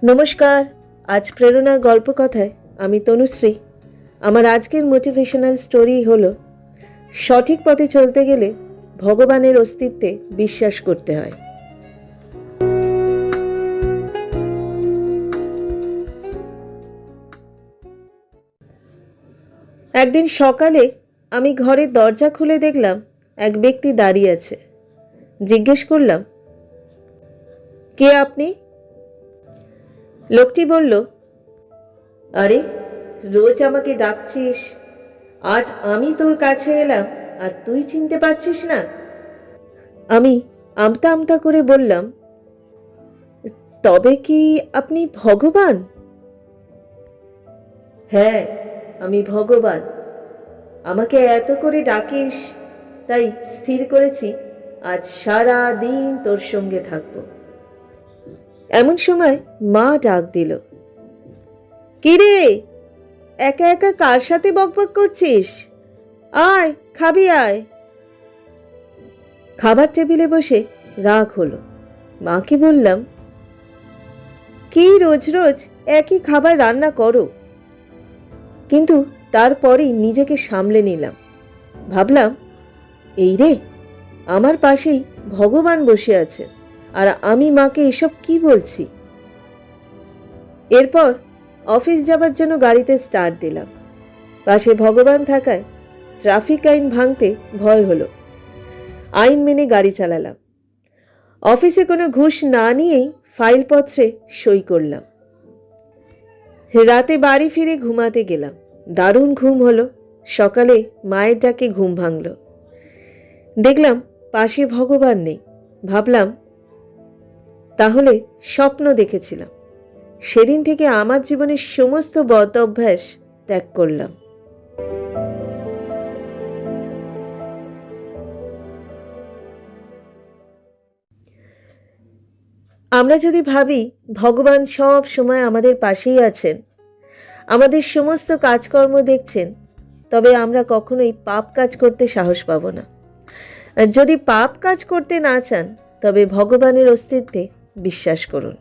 নমস্কার। আজ প্রেরণার গল্প কথায় আমি তনুশ্রী। আমার আজকের মোটিভেশনাল স্টোরি হলো, সঠিক পথে চলতে গেলে ভগবানের অস্তিত্বে বিশ্বাস করতে হয়। একদিন সকালে আমি ঘরের দরজা খুলে দেখলাম এক ব্যক্তি দাঁড়িয়ে আছে। জিজ্ঞেস করলাম, কে আপনি? লোকটি বলল, আরে, রোজ আমাকে ডাকছিস, আজ আমি তোর কাছে এলাম আর তুই চিনতে পারছিস না? আমি আমতা আমতা করে বললাম, তবে কি আপনি ভগবান? হ্যাঁ, আমি ভগবান। আমাকে এত করে ডাকিস, তাই স্থির করেছি আজ সারা দিন তোর সঙ্গে থাকব। এমন সময় মা ডাক দিল, কি রে, একা একা কার সাথে বকবক করছিস? আয়, খাবি আয়। খাবার টেবিলে বসে রাগ হলো। মাকে বললাম, কি রোজ রোজ একই খাবার রান্না করো? কিন্তু তারপরেই নিজেকে সামলে নিলাম। ভাবলাম, এই রে, আমার পাশেই ভগবান বসে আছে আর আমি মাকে এসব কি বলছি। এরপর অফিস যাবার জন্য গাড়িতে স্টার্ট দিলাম। পাশে ভগবান থাকায় ট্রাফিক আইন ভাঙতে ভয় হলো। আইন মেনে গাড়ি চালালাম। অফিসে কোনো ঘুষ না নিয়েই ফাইলপত্রে সই করলাম। রাতে বাড়ি ফিরে ঘুমাতে গেলাম। দারুণ ঘুম হলো। সকালে মায়ের ডাকে ঘুম ভাঙল। দেখলাম পাশে ভগবান নেই। ভাবলাম, তাহলে স্বপ্ন দেখেছিলাম। সেদিন থেকে আমার জীবনের সমস্ত বদ অভ্যাস ত্যাগ করলাম। আমরা যদি ভাবি ভগবান সব সময় আমাদের পাশেই আছেন, আমাদের সমস্ত কাজকর্ম দেখছেন, তবে আমরা কখনোই পাপ কাজ করতে সাহস পাব না। যদি পাপ কাজ করতে না চান, তবে ভগবানের অস্তিত্বে বিশ্বাস করুন।